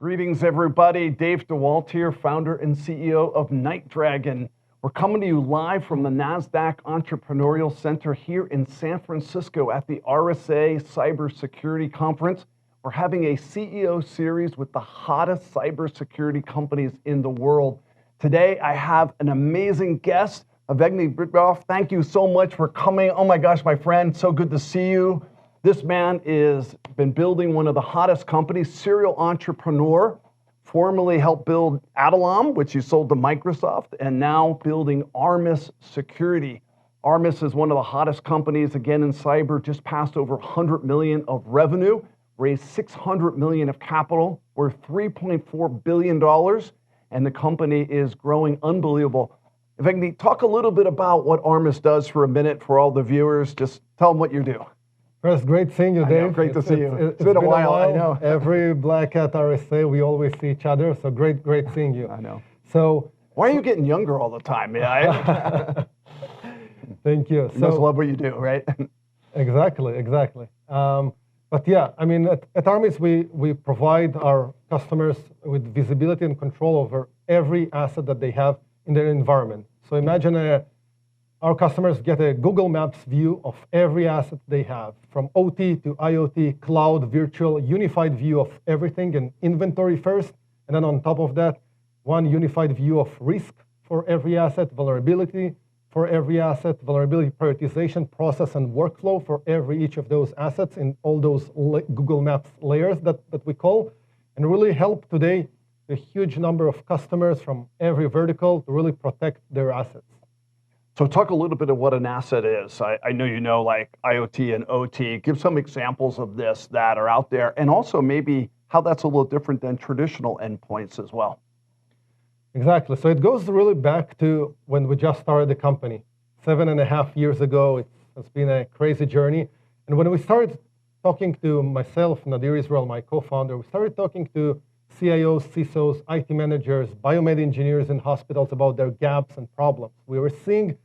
Greetings, everybody. Dave DeWalt here, founder and CEO of NightDragon. We're coming to you live from the NASDAQ Entrepreneurial Center here in San Francisco at the RSA Cybersecurity Conference. We're having a CEO series with the hottest cybersecurity companies in the world. Today, I have an amazing guest, Yevgeny Dibrov. Thank you so much for coming. Oh my gosh, my friend, so good to see you. This man is been building one of the hottest companies, serial entrepreneur, formerly helped build Adalom, which he sold to Microsoft, and now building Armis Security. Armis is one of the hottest companies, again, in cyber, just passed over 100 million of revenue, raised 600 million of capital, worth $3.4 billion, and the company is growing unbelievable. Yevgeny, talk a little bit about what Armis does for a minute for all the viewers. Just tell them what you do. First, great seeing you, Dave. Great to see you. It's been a while, I know. Every Black Hat RSA, we always see each other, so great seeing you. I know. So, why are you getting younger all the time? Yeah. Thank you. You must love what you do, right? Exactly. But yeah, I mean, at Armis, we provide our customers with visibility and control over every asset that they have in their environment. So imagine our customers get a Google Maps view of every asset they have, from OT to IoT, cloud, virtual, unified view of everything, and inventory first. And then on top of that, one unified view of risk for every asset, vulnerability for every asset, vulnerability prioritization, process, and workflow for each of those assets in all those Google Maps layers that we call, and really help today a huge number of customers from every vertical to really protect their assets. So talk a little bit of what an asset is. I know you know like IoT and OT. Give some examples of this that are out there, and also maybe how that's a little different than traditional endpoints as well. Exactly. So it goes really back to when we just started the company. 7.5 years ago, it's been a crazy journey. And when we started talking to myself, Nadir Israel, my co-founder, we started talking to CIOs, CISOs, IT managers, biomed engineers in hospitals about their gaps and problems. We were seeing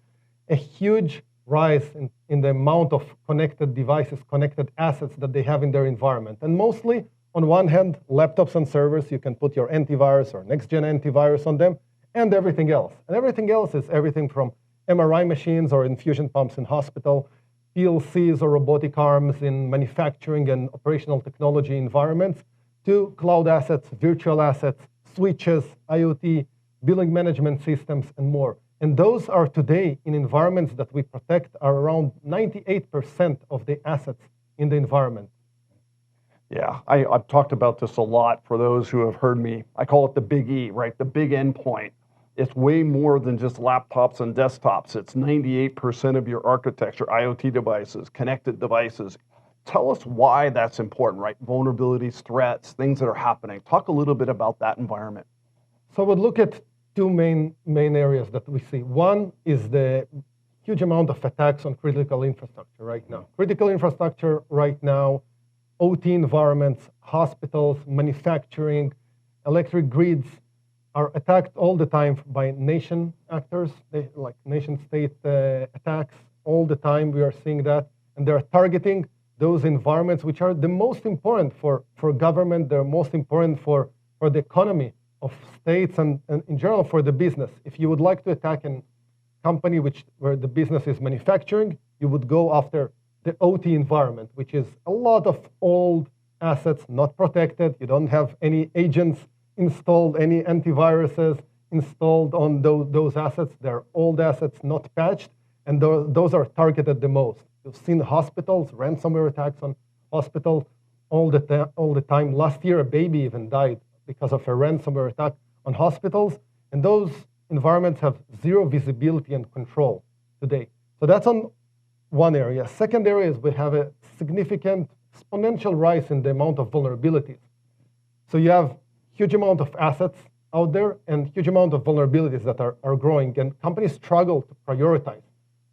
a huge rise in the amount of connected devices, connected assets that they have in their environment. And mostly, on one hand, laptops and servers, you can put your antivirus or next-gen antivirus on them, and everything else. And everything else is everything from MRI machines or infusion pumps in hospital, PLCs or robotic arms in manufacturing and operational technology environments, to cloud assets, virtual assets, switches, IoT, billing management systems, and more. And those are today in environments that we protect are around 98% of the assets in the environment. Yeah, I've talked about this a lot for those who have heard me. I call it the big E, right? The big endpoint. It's way more than just laptops and desktops. It's 98% of your architecture, IoT devices, connected devices. Tell us why that's important, right? Vulnerabilities, threats, things that are happening. Talk a little bit about that environment. So we'll look at two main areas that we see. One is the huge amount of attacks on critical infrastructure right now. Critical infrastructure right now, OT environments, hospitals, manufacturing, electric grids are attacked all the time by nation actors, like nation-state attacks. All the time we are seeing that, and they're targeting those environments which are the most important for government, they're most important for the economy of states and in general for the business. If you would like to attack a company where the business is manufacturing, you would go after the OT environment, which is a lot of old assets, not protected. You don't have any agents installed, any antiviruses installed on those assets. They're old assets, not patched, and those are targeted the most. You've seen hospitals, ransomware attacks on hospitals all the time. Last year, a baby even died because of a ransomware attack on hospitals. And those environments have zero visibility and control today. So that's on one area. Second area is we have a significant exponential rise in the amount of vulnerabilities. So you have huge amount of assets out there and huge amount of vulnerabilities that are growing. And companies struggle to prioritize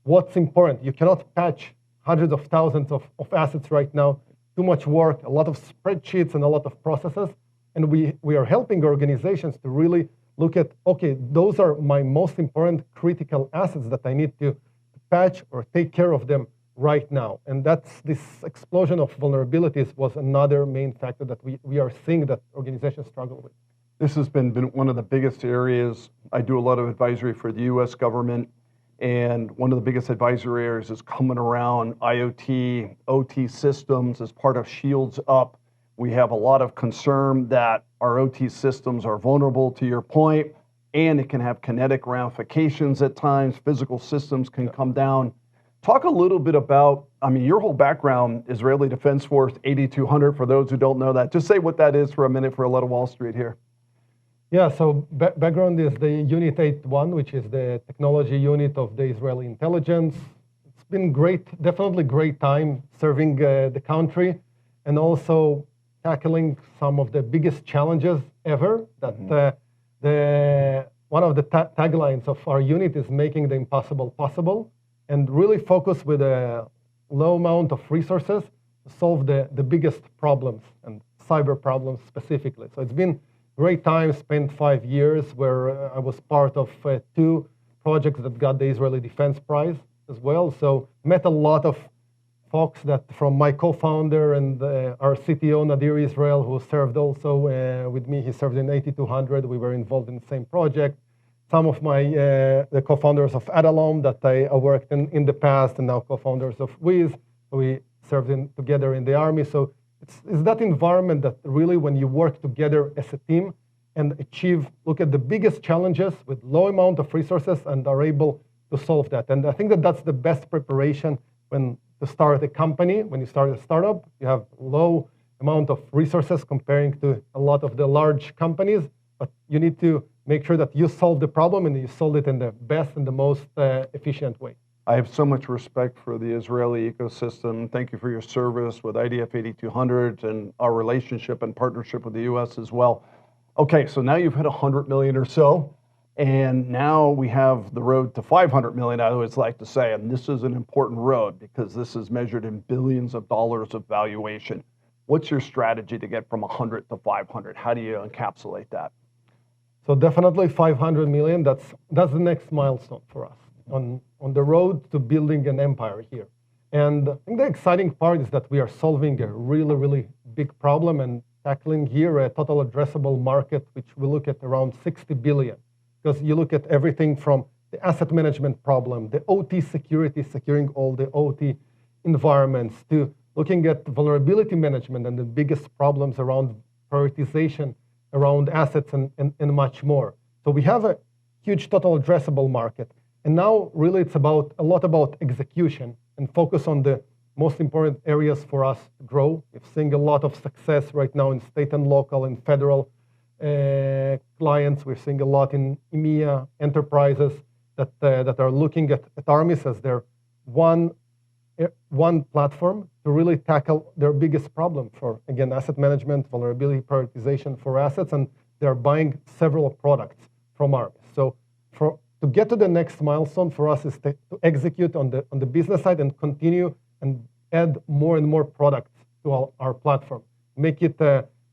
what's important. You cannot patch hundreds of thousands of assets right now. Too much work, a lot of spreadsheets and a lot of processes. And we are helping organizations to really look at, okay, those are my most important critical assets that I need to patch or take care of them right now. And this explosion of vulnerabilities was another main factor that we are seeing that organizations struggle with. This has been one of the biggest areas. I do a lot of advisory for the US government, and one of the biggest advisory areas is coming around IoT, OT systems as part of Shields Up. We have a lot of concern that our OT systems are vulnerable, to your point, and it can have kinetic ramifications at times. Physical systems can come down. Talk a little bit about, I mean, your whole background, Israeli Defense Force 8200, for those who don't know that. Just say what that is for a minute for a lot of Wall Street here. Yeah, so background is the Unit 81, which is the technology unit of the Israeli intelligence. It's been great, definitely great time serving the country, and also tackling some of the biggest challenges ever. That one of the taglines of our unit is making the impossible possible, and really focus with a low amount of resources to solve the biggest problems, and cyber problems specifically. So it's been great time, spent 5 years where I was part of 2 projects that got the Israeli Defense Prize as well. So met a lot of folks that from my co-founder and our CTO, Nadir Israel, who served also with me. He served in 8200. We were involved in the same project. Some of my the co-founders of Adalom that I worked in the past, and now co-founders of Wiz. We served together in the Army. So it's that environment that really, when you work together as a team and look at the biggest challenges with low amount of resources and are able to solve that. And I think that that's the best preparation to start a company. When you start a startup, you have low amount of resources comparing to a lot of the large companies, but you need to make sure that you solve the problem and you solve it in the best and the most efficient way. I have so much respect for the Israeli ecosystem. Thank you for your service with IDF 8200 and our relationship and partnership with the US as well. Okay, so now you've hit 100 million or so, and now we have the road to 500 million, I always like to say, and this is an important road because this is measured in billions of dollars of valuation. What's your strategy to get from 100 to 500? How do you encapsulate that? So definitely 500 million, that's the next milestone for us on the road to building an empire here. And I think the exciting part is that we are solving a really, really big problem and tackling here a total addressable market, which we look at around 60 billion. Because you look at everything from the asset management problem, the OT security, securing all the OT environments, to looking at vulnerability management and the biggest problems around prioritization, around assets, and much more. So we have a huge total addressable market. And now really it's a lot about execution and focus on the most important areas for us to grow. We're seeing a lot of success right now in state and local and federal clients. We're seeing a lot in EMEA enterprises that are looking at Armis as their one platform to really tackle their biggest problem for, again, asset management, vulnerability prioritization for assets, and they're buying several products from Armis. So to get to the next milestone for us is to execute on the business side and continue and add more and more products to our platform. Make it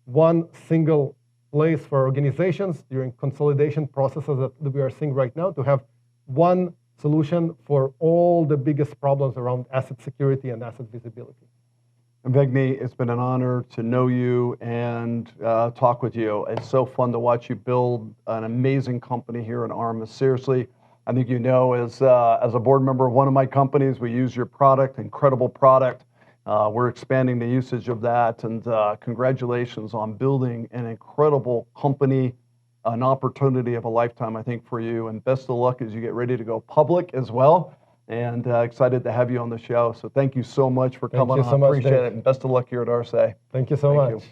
one single place for organizations during consolidation processes that we are seeing right now, to have one solution for all the biggest problems around asset security and asset visibility. Yevgeny, it's been an honor to know you and talk with you. It's so fun to watch you build an amazing company here in Armis. Seriously, I think you know, as a board member of one of my companies, we use your product, incredible product. We're expanding the usage of that, and congratulations on building an incredible company, an opportunity of a lifetime, I think, for you, and best of luck as you get ready to go public as well. And excited to have you on the show. So thank you so much for coming on. Thank you so much, Appreciate Dave. it. And best of luck here at RSA. Thank you so much.